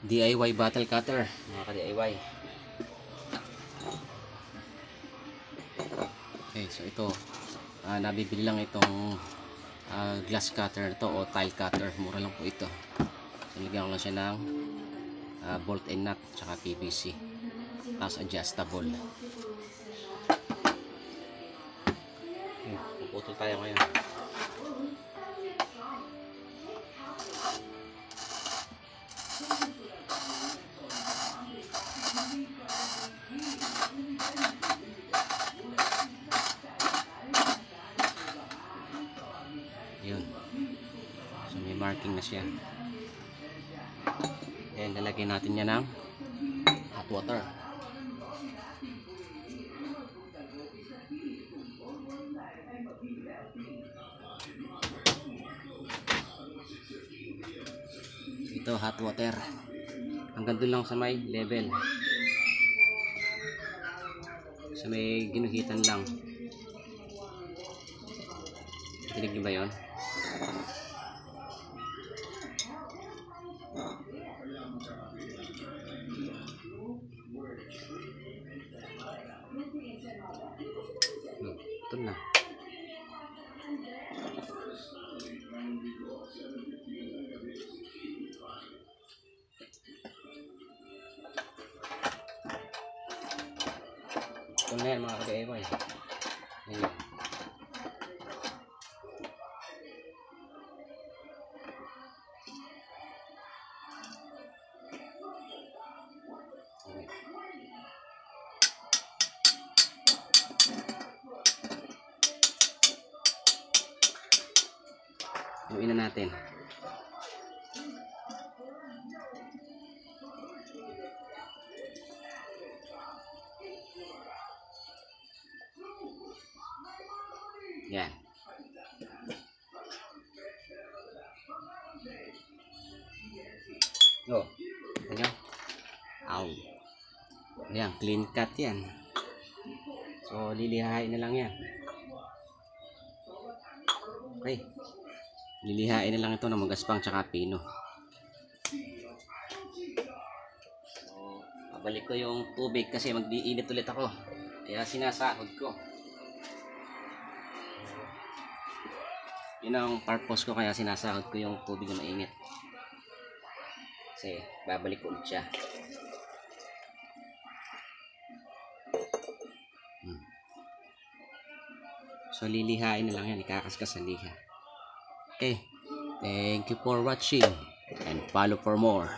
DIY battle cutter, mga ka-DIY. Okay, so ito nabibili lang itong glass cutter to o tile cutter. Mura lang po ito. So, nilagyan ko lang siya ng bolt and nut tsaka PVC, tapos adjustable. Okay, puputol tayo ngayon. Yun. So may marking na siya. And lalagyan natin yan ng hot water. Ito hot water. Hanggang doon lang sa may level. Sa may ginuhitan lang. Tinig niyo ba yun? Ito na. Ito na yan mga ka-DIY. Ayan. Inuin na natin. Yan. Oh, tingnan. Aw. Ayan, clean cut yan. So, lilihain na lang yan. Okay. Lilihain na lang ito ng magaspang tsaka pino. So, pabalik ko yung tubig kasi mag-iinit ulit ako. Kaya sinasahod ko. Yun ang purpose ko, kaya sinasahod ko yung tubig na mainit. Kasi babalik ko ulit siya. So lilihain na lang yan, ikakaskas sa liha. Okay, thank you for watching and follow for more.